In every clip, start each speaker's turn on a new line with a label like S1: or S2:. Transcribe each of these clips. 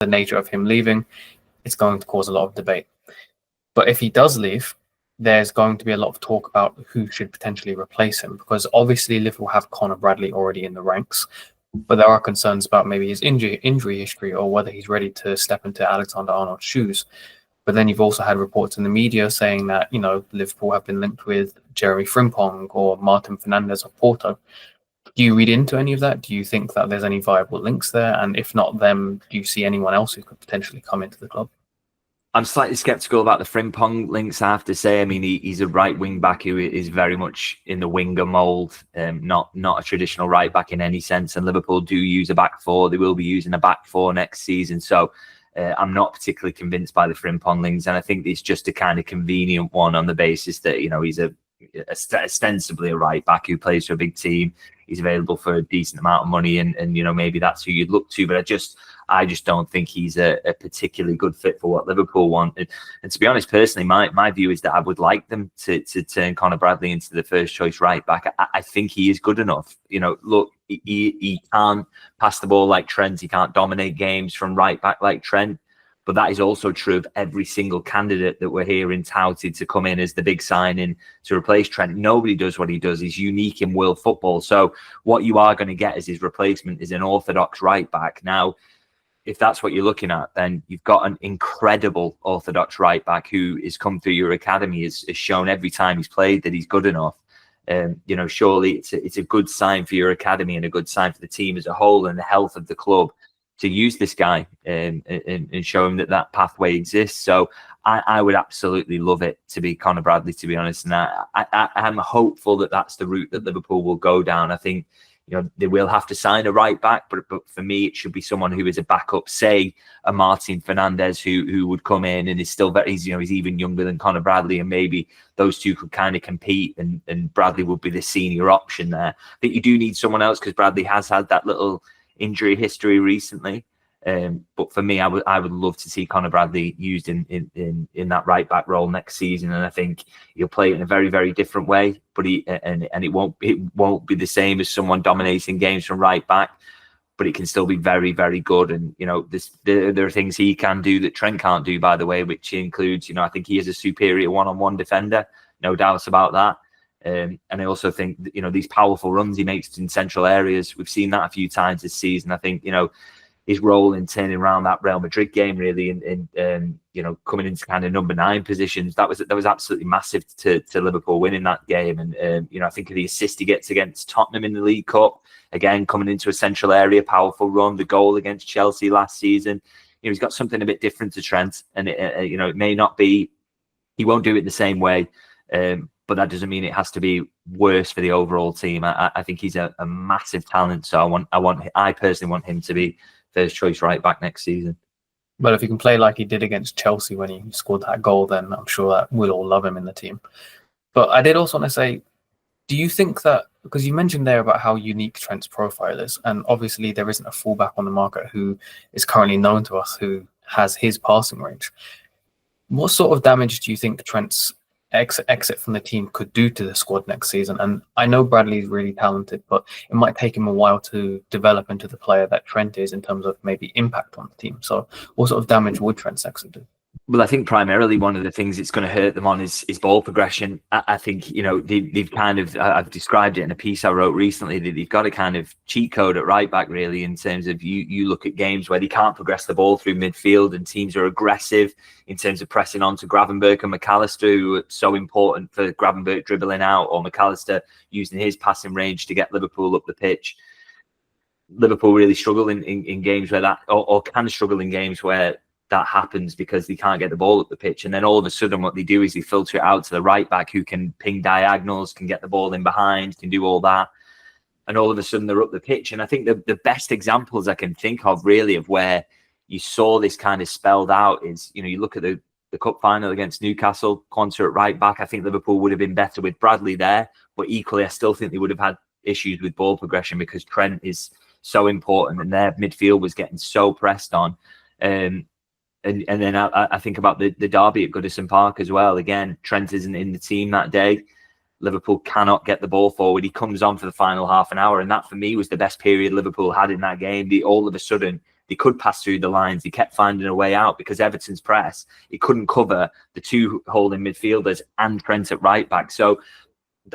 S1: the nature of him leaving, it's going to cause a lot of debate. But if he does leave, there's going to be a lot of talk about who should potentially replace him, because obviously Liverpool have Conor Bradley already in the ranks, but there are concerns about maybe his injury history or whether he's ready to step into Alexander-Arnold's shoes. But then you've also had reports in the media saying that, Liverpool have been linked with Jeremie Frimpong or Martin Fernandes of Porto. Do you read into any of that? Do you think that there's any viable links there? And if not them, do you see anyone else who could potentially come into the club?
S2: I'm slightly sceptical about the Frimpong links, I have to say. I mean, he's a right wing back who is very much in the winger mould, not a traditional right back in any sense. And Liverpool do use a back four. They will be using a back four next season. So I'm not particularly convinced by the Frimpong links. And I think it's just a kind of convenient one on the basis that, he's ostensibly a right back who plays for a big team. He's available for a decent amount of money, and maybe that's who you'd look to. But I just don't think he's a particularly good fit for what Liverpool wanted. And to be honest, personally, my view is that I would like them to turn Conor Bradley into the first choice right back. I think he is good enough. Look, he can't pass the ball like Trent. He can't dominate games from right back like Trent. But that is also true of every single candidate that we're hearing touted to come in as the big signing to replace Trent. Nobody does what he does. He's unique in world football. So what you are going to get as his replacement is an orthodox right back. Now, if that's what you're looking at, then you've got an incredible orthodox right back who has come through your academy, has shown every time he's played that he's good enough. Surely it's a good sign for your academy and a good sign for the team as a whole and the health of the club to use this guy and show him that pathway exists. So I would absolutely love it to be Conor Bradley, to be honest. And I'm hopeful that that's the route that Liverpool will go down. I think they will have to sign a right back, but for me, it should be someone who is a backup, say a Martin Fernandes who would come in and is still he's even younger than Conor Bradley, and maybe those two could kind of compete, and Bradley would be the senior option there. I think you do need someone else because Bradley has had that little injury history recently. But for me, I would love to see Conor Bradley used in that right back role next season, and I think he'll play it in a very, very different way. But it won't be the same as someone dominating games from right back. But it can still be very, very good. And there are things he can do that Trent can't do, by the way, which includes I think he is a superior one-on-one defender, no doubts about that. And I also think these powerful runs he makes in central areas, we've seen that a few times this season. I think his role in turning around that Real Madrid game, really, and coming into kind of number 9 positions, that was absolutely massive to Liverpool winning that game. And I think of the assist he gets against Tottenham in the League Cup, again coming into a central area, powerful run, the goal against Chelsea last season. He's got something a bit different to Trent, and it may not be, he won't do it the same way, but that doesn't mean it has to be worse for the overall team. I think he's a massive talent, so I personally want him to be first choice right back next season.
S1: But if he can play like he did against Chelsea when he scored that goal, then I'm sure that we'll all love him in the team. But I did also want to say, do you think that, because you mentioned there about how unique Trent's profile is, and obviously there isn't a fullback on the market who is currently known to us who has his passing range. What sort of damage do you think Trent's exit from the team could do to the squad next season? And I know Bradley's really talented, but it might take him a while to develop into the player that Trent is in terms of maybe impact on the team. So what sort of damage would Trent's exit do?
S2: Well, I think primarily one of the things it's going to hurt them on is ball progression. I think, they've kind of, I've described it in a piece I wrote recently, that they've got a kind of cheat code at right back, really, in terms of you look at games where they can't progress the ball through midfield and teams are aggressive in terms of pressing on to Gravenberch and McAllister, who are so important for Gravenberch dribbling out, or McAllister using his passing range to get Liverpool up the pitch. Liverpool really struggle in games where that, or can struggle in games where that happens because they can't get the ball up the pitch. And then all of a sudden what they do is they filter it out to the right back, who can ping diagonals, can get the ball in behind, can do all that. And all of a sudden they're up the pitch. And I think the best examples I can think of, really, of where you saw this kind of spelled out is, you look at the cup final against Newcastle, Quansah at right back. I think Liverpool would have been better with Bradley there, but equally I still think they would have had issues with ball progression because Trent is so important and their midfield was getting so pressed on. And then I think about the derby at Goodison Park as well. Again, Trent isn't in the team that day. Liverpool cannot get the ball forward. He comes on for the final half an hour, and that for me was the best period Liverpool had in that game. All of a sudden, they could pass through the lines. They kept finding a way out because Everton's press, it couldn't cover the two holding midfielders and Trent at right back. So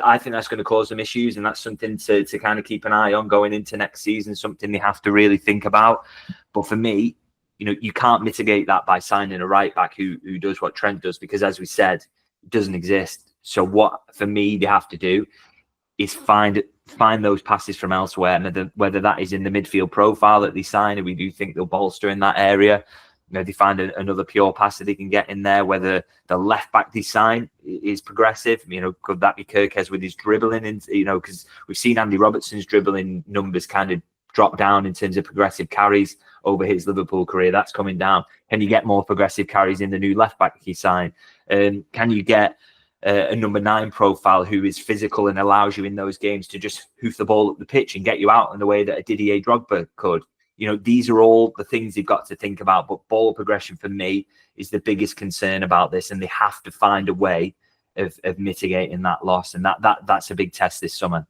S2: I think that's going to cause them issues, and that's something to kind of keep an eye on going into next season, something they have to really think about. But for me, you can't mitigate that by signing a right back who does what Trent does, because as we said, it doesn't exist. So what, for me, they have to do is find those passes from elsewhere, and whether that is in the midfield profile that they sign, and we do think they'll bolster in that area. They find another pure passer they can get in there. Whether the left back they sign is progressive, could that be Kirkes with his dribbling? And because we've seen Andy Robertson's dribbling numbers kind of drop down in terms of progressive carries over his Liverpool career. That's coming down. Can you get more progressive carries in the new left back he signed? Can you get a number 9 profile who is physical and allows you in those games to just hoof the ball up the pitch and get you out in the way that a Didier Drogba could? These are all the things you've got to think about. But ball progression for me is the biggest concern about this, and they have to find a way of mitigating that loss. And that's a big test this summer.